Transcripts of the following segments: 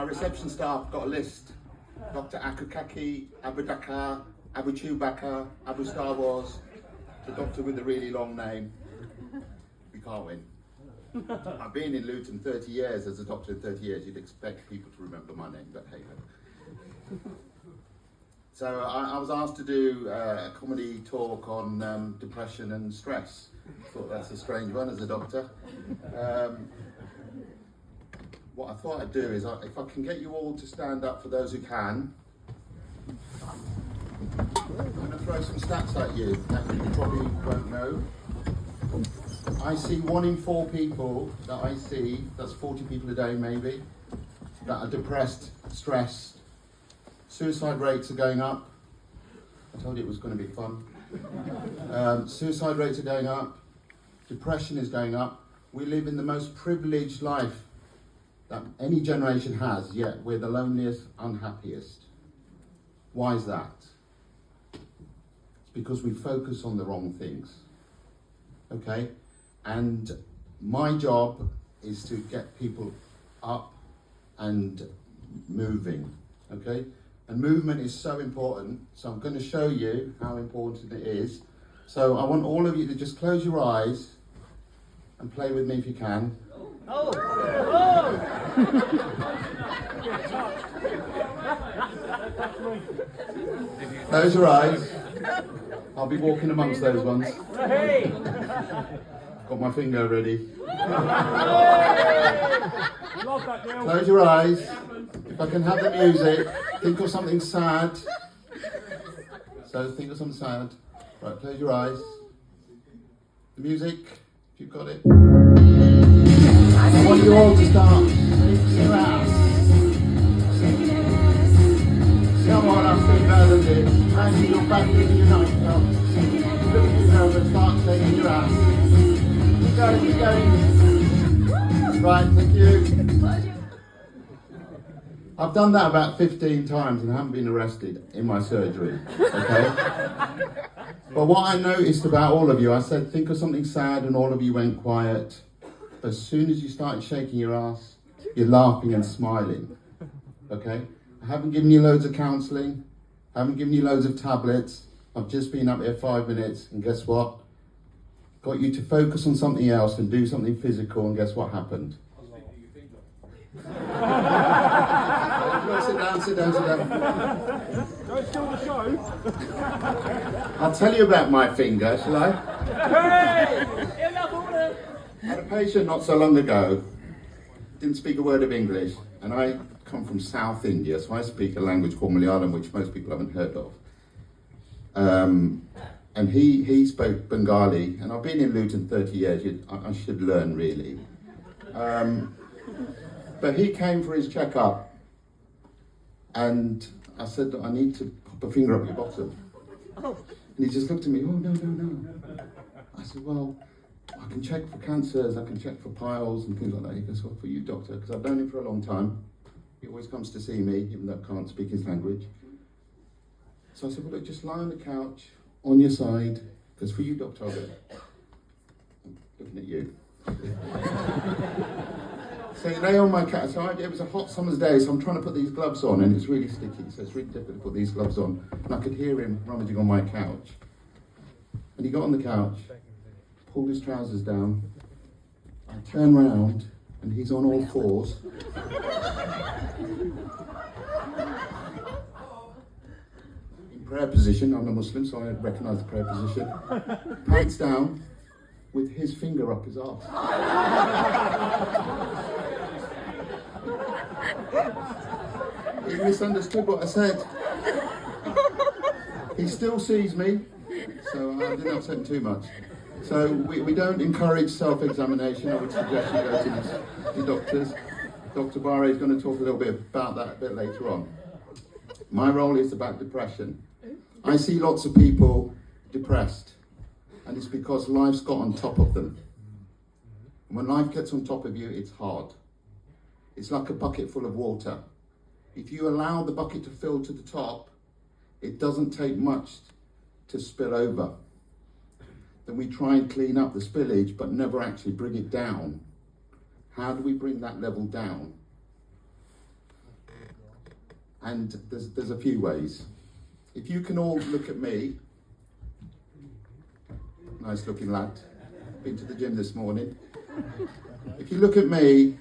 reception staff got a list. Dr. Akukaki, Abu Dakar, Abu Chewbacca, Abu Star Wars, the doctor with a really long name. We can't win. I've been in Luton 30 years, as a doctor in 30 years, you'd expect people to remember my name, but hey ho. So I was asked to do a comedy talk on depression and stress. Thought that's a strange one as a doctor. What I thought I'd do is, if I can get you all to stand up for those who can, I'm going to throw some stats at you that you probably won't know. I see 1 in 4 people that I see, that's 40 people a day maybe, that are depressed, stressed. Suicide rates are going up. I told you it was going to be fun. Suicide rates are going up. Depression is going up. We live in the most privileged life that any generation has, yet we're the loneliest, unhappiest. Why is that? It's because we focus on the wrong things. Okay? And my job is to get people up and moving. Okay? And movement is so important, so I'm going to show you how important it is. So I want all of you to just close your eyes and play with me if you can. Oh! Close your eyes. I'll be walking amongst those ones. Got my finger ready. Close your eyes. If I can have the music, think of something sad. So think of something sad. Right, close your eyes. The music, if you've got it. I want you all to start shaking your ass. Come on, I'm still better than this. Hand your back into your nightclub. Look at yourself and start shaking your ass. Keep going, keep going. Right, thank you. I've done that about 15 times and haven't been arrested in my surgery, okay? But what I noticed about all of you, I said, think of something sad, and all of you went quiet. As soon as you started shaking your ass, you're laughing and smiling, okay? I haven't given you loads of counselling. I haven't given you loads of tablets. I've just been up here 5 minutes, and guess what? Got you to focus on something else and do something physical, and guess what happened? Sit down, sit down, sit down. Don't steal the show. I'll tell you about my finger, shall I? Hey! I had a patient not so long ago, didn't speak a word of English, and I come from South India, so I speak a language called Malayalam, which most people haven't heard of. And he spoke Bengali, and I've been in Luton 30 years, I should learn really. But he came for his checkup, and I said, I need to pop a finger up your bottom. And he just looked at me, oh, no. I said, well, I can check for cancers, I can check for piles and things like that. He goes, well, for you, doctor, because I've known him for a long time. He always comes to see me, even though I can't speak his language. So I said, well, look, just lie on the couch, on your side, because for you, doctor, I'm looking at you. So you lay on my couch. So it was a hot summer's day, so I'm trying to put these gloves on, and it's really sticky, so it's really difficult to put these gloves on. And I could hear him rummaging on my couch. And he got on the couch, pulled his trousers down. I turned round, and he's on all fours. In prayer position, I'm a Muslim, so I recognise the prayer position. Pants down, with his finger up his arse. He misunderstood what I said. He still sees me, so I didn't upset him too much. So we don't encourage self-examination. I would suggest you go to the doctors. Dr. Barre is going to talk a little bit about that a bit later on. My role is about depression. I see lots of people depressed, and it's because life's got on top of them. And when life gets on top of you, it's hard. It's like a bucket full of water. If you allow the bucket to fill to the top, it doesn't take much to spill over. Then we try and clean up the spillage, but never actually bring it down. How do we bring that level down? And there's a few ways. If you can all look at me, nice looking lad, been to the gym this morning. If you look at me,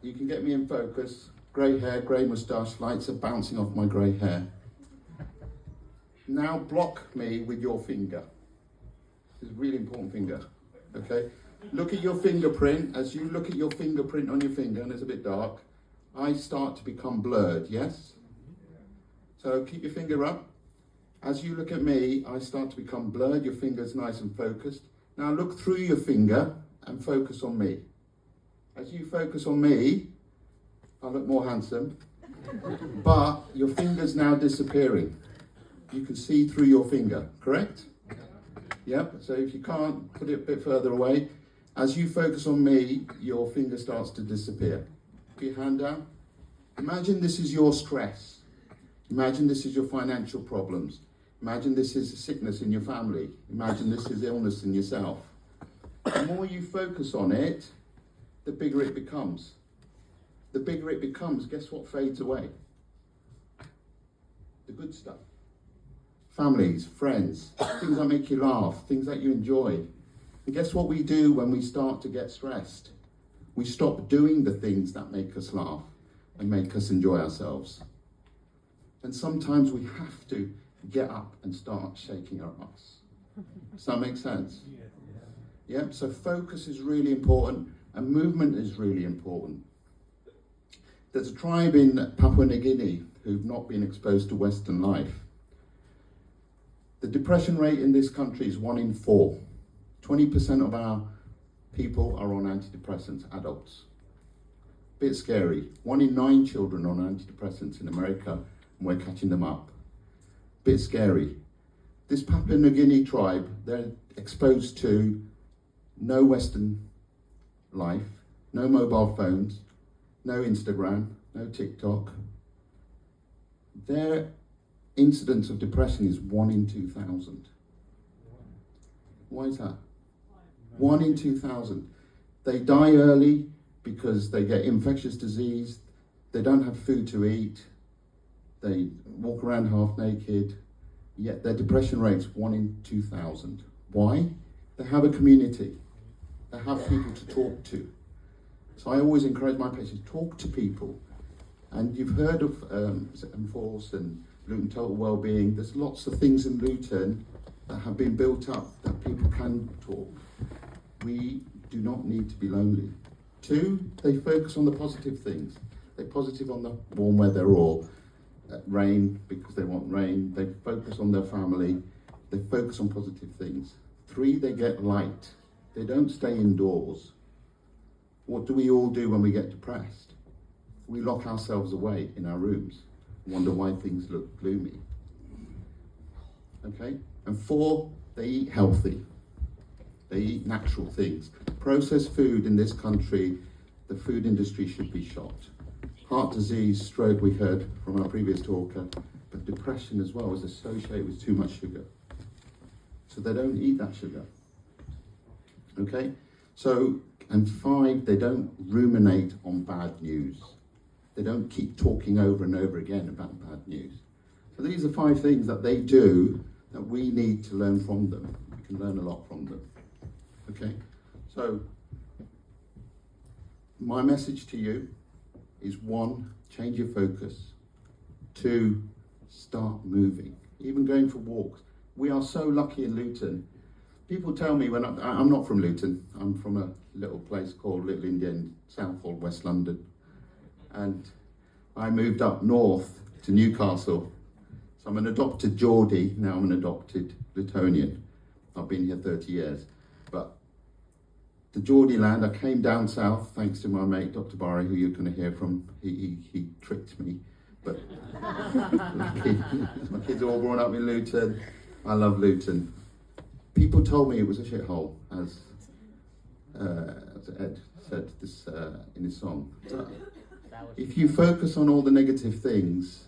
you can get me in focus. Grey hair, grey moustache, lights are bouncing off my grey hair. Now block me with your finger. It's a really important finger, okay? Look at your fingerprint. As you look at your fingerprint on your finger, and it's a bit dark, I start to become blurred, yes? So keep your finger up. As you look at me, I start to become blurred. Your finger's nice and focused. Now look through your finger and focus on me. As you focus on me, I look more handsome, but your finger's now disappearing. You can see through your finger, correct? Yep, so if you can't, put it a bit further away. As you focus on me, your finger starts to disappear. Put your hand down. Imagine this is your stress. Imagine this is your financial problems. Imagine this is a sickness in your family. Imagine this is illness in yourself. The more you focus on it, the bigger it becomes. The bigger it becomes, guess what fades away? The good stuff. Families, friends, things that make you laugh, things that you enjoy. And guess what we do when we start to get stressed? We stop doing the things that make us laugh and make us enjoy ourselves. And sometimes we have to get up and start shaking our ass. Does that make sense? Yeah, so focus is really important and movement is really important. There's a tribe in Papua New Guinea who've not been exposed to Western life. The depression rate in this country is 1 in 4. 20% of our people are on antidepressants, adults. Bit scary. 1 in 9 children on antidepressants in America, and we're catching them up. Bit scary. This Papua New Guinea tribe, they're exposed to no Western life, no mobile phones, no Instagram, no TikTok. Their incidence of depression is 1 in 2,000. Why is that? 1 in 2,000. They die early because they get infectious disease, they don't have food to eat, they walk around half naked, yet their depression rate's 1 in 2,000. Why? They have a community. They have people to talk to. So I always encourage my patients, talk to people. And you've heard of x-4rce and Luton Total Wellbeing. There's lots of things in Luton that have been built up that people can talk. We do not need to be lonely. 2, they focus on the positive things. They're positive on the warm weather or rain because they want rain. They focus on their family. They focus on positive things. 3, they get light. They don't stay indoors. What do we all do when we get depressed? We lock ourselves away in our rooms, wonder why things look gloomy. Okay? And 4, they eat healthy. They eat natural things. Processed food in this country, the food industry should be shot. Heart disease, stroke, we heard from our previous talker, but depression as well is associated with too much sugar. So they don't eat that sugar. Okay? So, and 5, they don't ruminate on bad news. They don't keep talking over and over again about bad news. So these are 5 things that they do that we need to learn from them. We can learn a lot from them. Okay? So, my message to you is 1, change your focus. 2, start moving. Even going for walks. We are so lucky in Luton. People tell me when I'm not from Luton. I'm from a little place called Little India in Southall, West London. And I moved up north to Newcastle. So I'm an adopted Geordie, now I'm an adopted Lutonian. I've been here 30 years. But the Geordie land, I came down south thanks to my mate, Dr. Barry, who you're going to hear from. He tricked me. But lucky, my kids are all grown up in Luton. I love Luton. People told me it was a shithole, as Ed said this in his song. If you focus on all the negative things,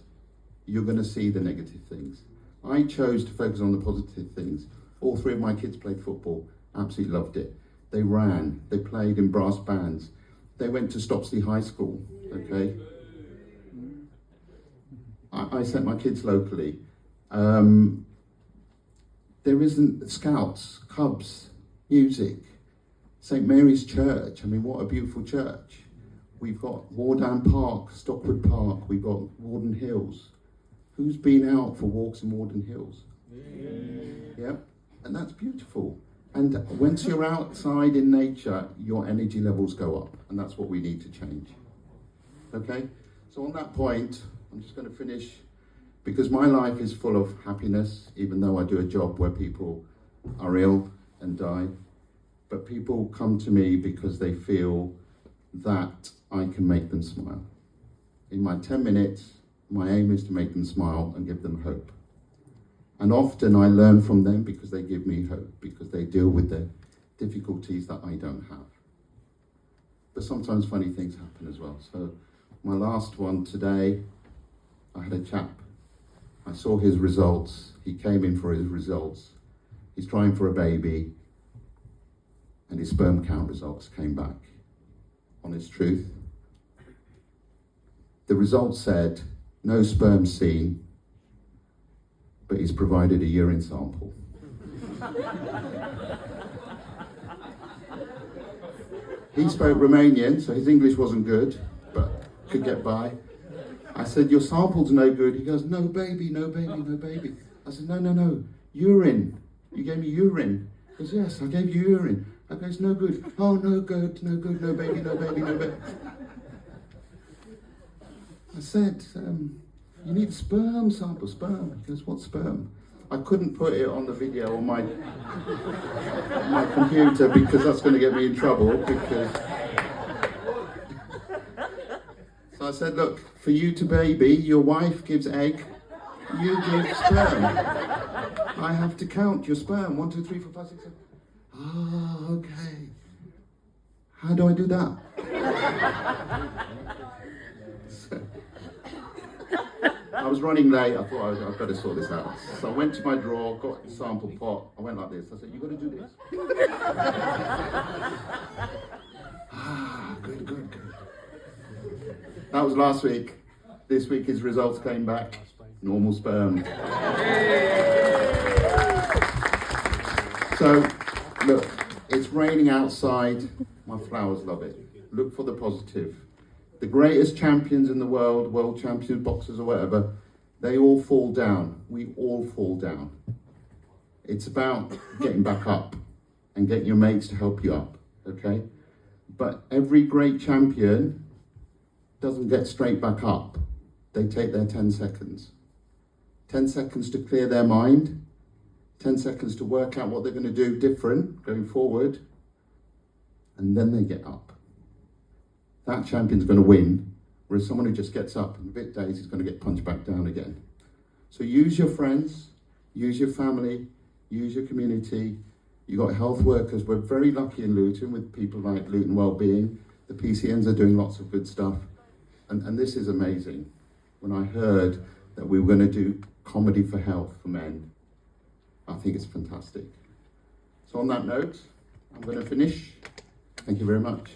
you're going to see the negative things. I chose to focus on the positive things. All 3 of my kids played football, absolutely loved it. They ran, they played in brass bands. They went to Stopsley High School, okay? I sent my kids locally. There isn't scouts, Cubs, music, St Mary's Church. I mean, what a beautiful church. We've got Wardown Park, Stockwood Park, we've got Warden Hills. Who's been out for walks in Warden Hills? Yeah, and that's beautiful. And once you're outside in nature, your energy levels go up, and that's what we need to change. Okay, so on that point, I'm just going to finish, because my life is full of happiness, even though I do a job where people are ill and die. But people come to me because they feel that I can make them smile. In my 10 minutes, my aim is to make them smile and give them hope. And often I learn from them because they give me hope, because they deal with the difficulties that I don't have. But sometimes funny things happen as well. So my last one today, I had a chap. I saw his results. He came in for his results. He's trying for a baby, and his sperm count results came back. Honest truth. The results said, no sperm seen, but he's provided a urine sample. He spoke Romanian, so his English wasn't good, but could get by. I said, your sample's no good. He goes, no baby, no baby, no baby. I said, no, urine. You gave me urine. He goes, yes, I gave you urine. I go, it's no good. Oh, no good, no baby, no baby, no baby. I said, you need sperm sample, sperm. He goes, what sperm? I couldn't put it on the video on my computer because that's going to get me in trouble. So I said, look, for you to baby, your wife gives egg, you give sperm. I have to count your sperm. 1, 2, 3, 4, 5, 6, 7. Oh, okay. How do I do that? I was running late. I thought I'd better sort this out. So I went to my drawer, got the sample pot. I went like this. I said, you got to do this. Good. That was last week. This week his results came back. Normal sperm. So, look, it's raining outside. My flowers love it. Look for the positive. The greatest champions in the world champions, boxers or whatever, they all fall down. We all fall down. It's about getting back up and getting your mates to help you up, okay? But every great champion doesn't get straight back up. They take their 10 seconds. 10 seconds to clear their mind, 10 seconds to work out what they're going to do different going forward, and then they get up. That champion's going to win, whereas someone who just gets up and a bit dazed is going to get punched back down again. So use your friends, use your family, use your community. You've got health workers. We're very lucky in Luton with people like Luton Wellbeing. The PCNs are doing lots of good stuff. And this is amazing. When I heard that we were going to do comedy for health for men, I think it's fantastic. So on that note, I'm going to finish. Thank you very much.